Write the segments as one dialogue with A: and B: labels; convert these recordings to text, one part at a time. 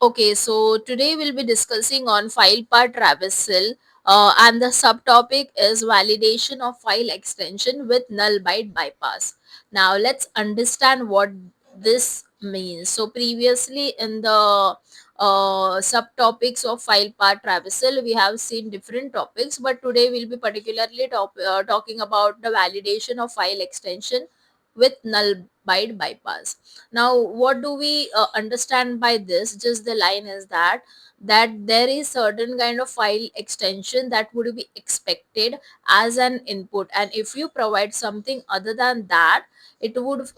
A: Okay, so today we'll be discussing on file path traversal, and the subtopic is validation of file extension with null byte bypass. Now let's understand what this means. So previously in the subtopics of file path traversal, we have seen different topics, but today we'll be particularly talking about the validation of file extension with null byte bypass. Now what do we understand by this? Just the line is that there is certain kind of file extension that would be expected as an input, and if you provide something other than that, it would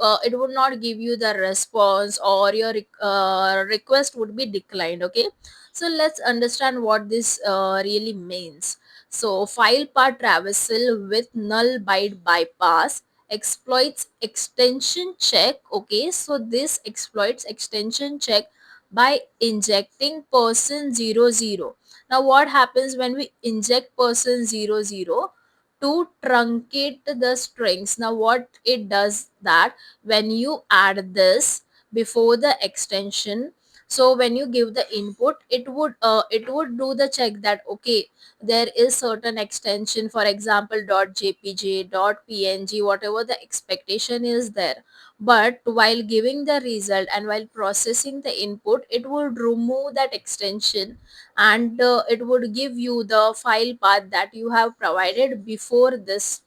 A: not give you the response, or your request would be declined. Okay, so let's understand what this really means. So file path traversal with null byte bypass exploits extension check. Okay, so this exploits extension check by injecting person 00. Now what happens when we inject person 00 to truncate the strings? Now what it does, that when you add this before the extension, so when you give the input, it would do the check that okay, there is certain extension, for example .jpg, .png, whatever the expectation is there, but while giving the result and while processing the input, it would remove that extension, and it would give you the file path that you have provided before this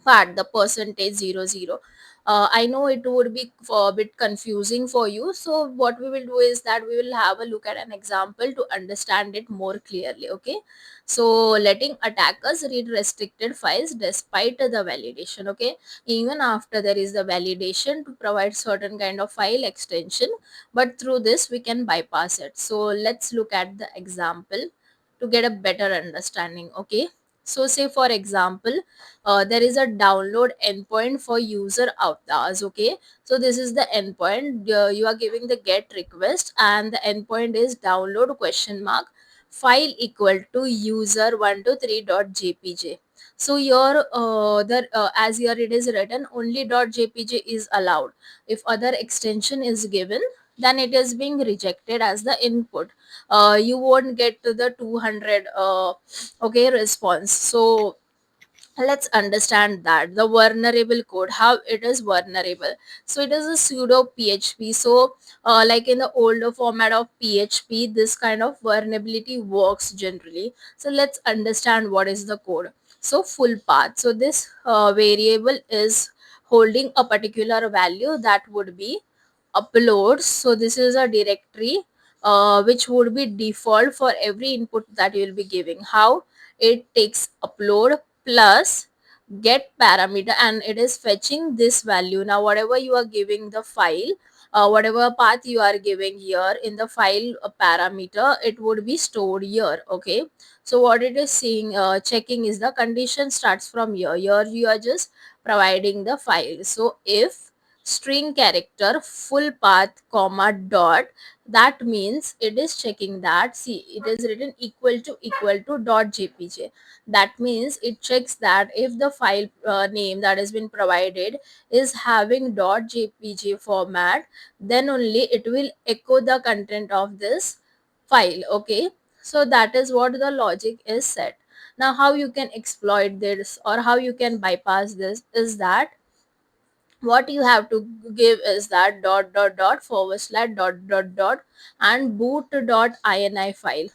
A: part, the percentage 00. I know it would be a bit confusing for you, so what we will do is that we will have a look at an example to understand it more clearly. Okay, so letting attackers read restricted files despite the validation. Okay, even after there is the validation to provide certain kind of file extension, but through this we can bypass it. So let's look at the example to get a better understanding. Okay, so say for example, there is a download endpoint for user avatars. Okay, so this is the endpoint. You are giving the get request, and the endpoint is download question mark file equal to user123.jpg. So your as here it is written, only .jpg is allowed. If other extension is given, then it is being rejected as the input. You won't get to the 200 okay response. So let's understand that the vulnerable code, how it is vulnerable. So it is a pseudo php. So like in the older format of php, this kind of vulnerability works generally. So let's understand what is the code. So full path, so this variable is holding a particular value that would be uploads. So this is a directory which would be default for every input that you will be giving. How it takes upload plus get parameter, and it is fetching this value. Now whatever you are giving the file, whatever path you are giving here in the file parameter, it would be stored here. Okay, so what it is seeing, checking is the condition starts from here. Here you are just providing the file. So if string character full path comma dot, that means it is checking that, see, it is written equal to dot jpg. That means it checks that if the file name that has been provided is having .jpg format, then only it will echo the content of this file. Okay, so that is what the logic is set. Now how you can exploit this, or how you can bypass this, is that what you have to give is that dot forward slash dot and boot dot ini file.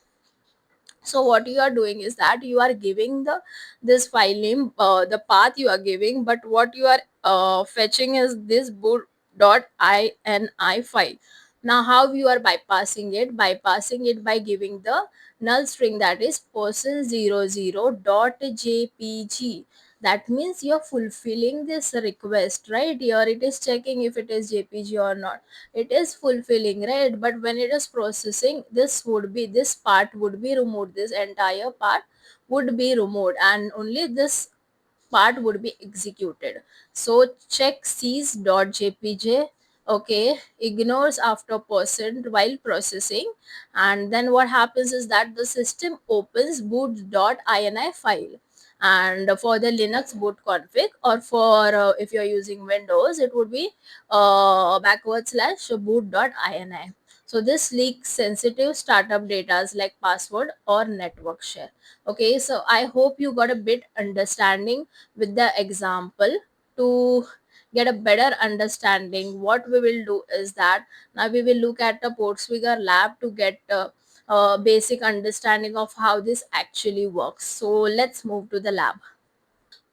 A: So what you are doing is that you are giving the this file name, the path you are giving, but what you are fetching is this boot dot ini file. Now how you are bypassing it? Bypassing it by giving the null string, that is person 00 dot jpg. That means you're fulfilling this request, right? Here it is checking if it is jpg or not. It is fulfilling, right? But when it is processing, this part would be removed, this entire part would be removed, and only this part would be executed. So check sees.jpg, okay, ignores after percent while processing, and then what happens is that the system opens boot.ini file. And for the linux boot config, or for if you're using windows, it would be backward slash boot.ini. So this leaks sensitive startup data like password or network share. Okay, so I hope you got a bit understanding with the example. To get a better understanding, what we will do is that now we will look at the Portswigger lab to get a basic understanding of how this actually works. So let's move to the lab.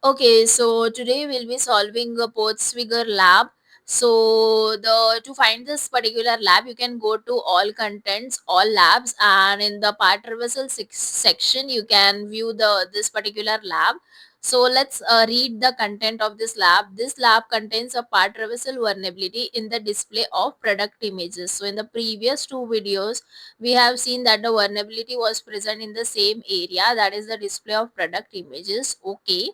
A: Okay, so today we'll be solving a Portswigger lab. So the to find this particular lab, you can go to all contents, all labs, and in the part reversal section, you can view the this particular lab. So let's read the content of this lab. This lab contains a part reversal vulnerability in the display of product images. So in the previous two videos, we have seen that the vulnerability was present in the same area, that is the display of product images. Okay,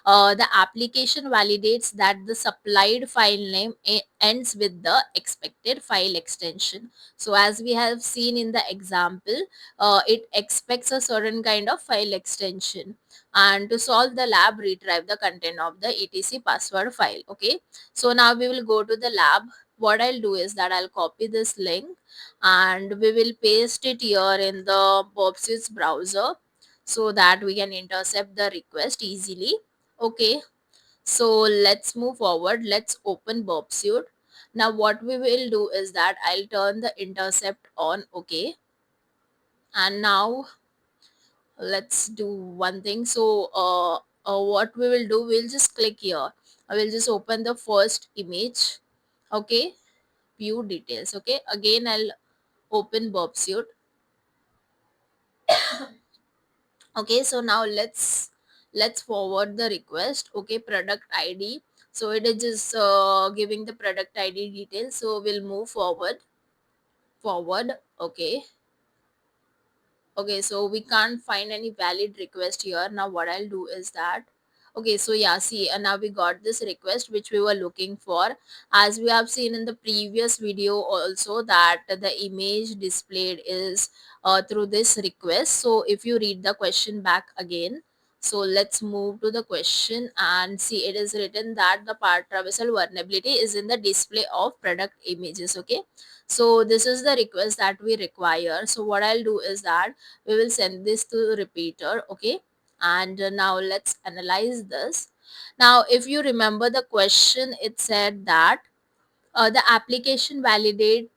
A: the application validates that the supplied file name ends with the expected file extension. So as we have seen in the example, it expects a certain kind of file extension, and to solve the lab, retrieve the content of the etc password file. Okay, so now we will go to the lab. What I'll do is that I'll copy this link and we will paste it here in the Bobsuit's browser so that we can intercept the request easily. Okay, so let's move forward. Let's open Bobsuit. Now what we will do is that I'll turn the intercept on. Okay, and now let's do one thing. So what we will do, we'll just click here. I will just open the first image. Okay, view details. Okay, again I'll open Bobsuit. Okay, so now let's forward the request. Okay, product ID. So it is just giving the product ID details, so we'll move forward. Okay, okay, so we can't find any valid request here. Now what I'll do is that, okay, so yeah, see, now we got this request which we were looking for. As we have seen in the previous video also, that the image displayed is through this request. So if you read the question back again, so let's move to the question and see, it is written that the part traversal vulnerability is in the display of product images. Okay, so this is the request that we require. So what I'll do is that we will send this to repeater. Okay, and now let's analyze this. Now if you remember the question, it said that the application validates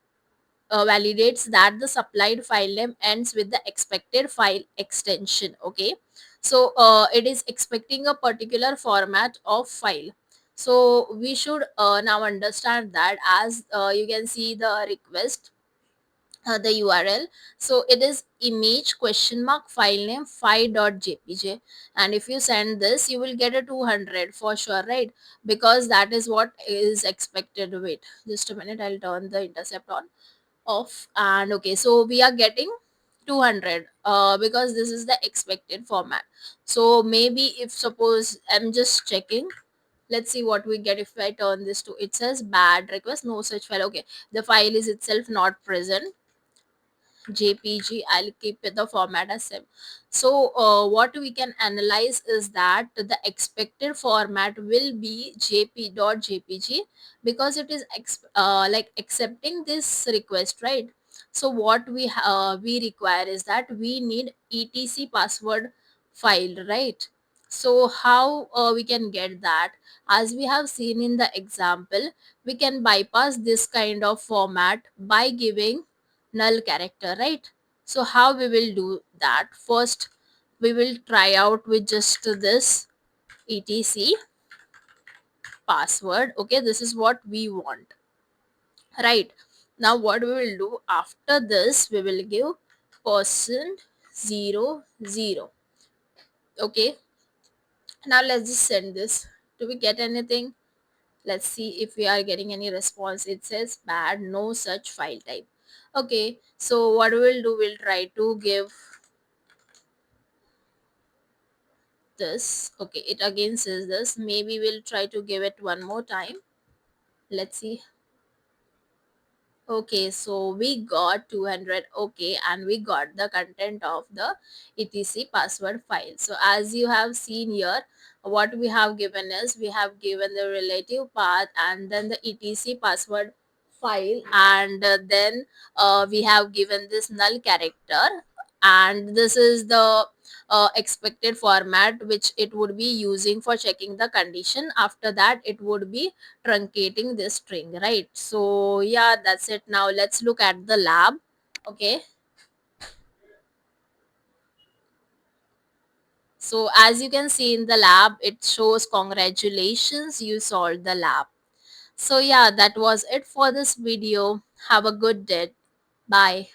A: that the supplied file name ends with the expected file extension. Okay, so it is expecting a particular format of file. So we should now understand that, as you can see the request, the URL. So it is image question mark file name file.jpg, and if you send this, you will get a 200 for sure, right? Because that is what is expected. Wait just a minute, I'll turn the intercept on off. And okay, so we are getting 200 because this is the expected format. So maybe if suppose I'm just checking, let's see what we get if I turn this to, it says bad request, no such file. Okay, the file is itself not present, jpg. I'll keep it the format as same. So what we can analyze is that the expected format will be jpg, because it is like accepting this request, right? So what we require is that we need etc password file, right? So how we can get that? As we have seen in the example, we can bypass this kind of format by giving null character, right? So how we will do that? First we will try out with just this etc password. Okay, this is what we want, right? Now what we will do after this, we will give %00. Okay, now let's just send this. Do we get anything? Let's see if we are getting any response. It says bad, no such file type. Okay, so what we'll do, we'll try to give this. Okay, it again says this. Maybe we'll try to give it one more time. Let's see. Okay, so we got 200. Okay, and we got the content of the etc password file. So as you have seen here, what we have given is, we have given the relative path and then the etc password file, and then we have given this null character, and this is the expected format which it would be using for checking the condition. After that it would be truncating this string, right? So yeah, that's it. Now let's look at the lab. Okay, so as you can see in the lab, it shows congratulations, you solved the lab. So yeah, that was it for this video. Have a good day. Bye.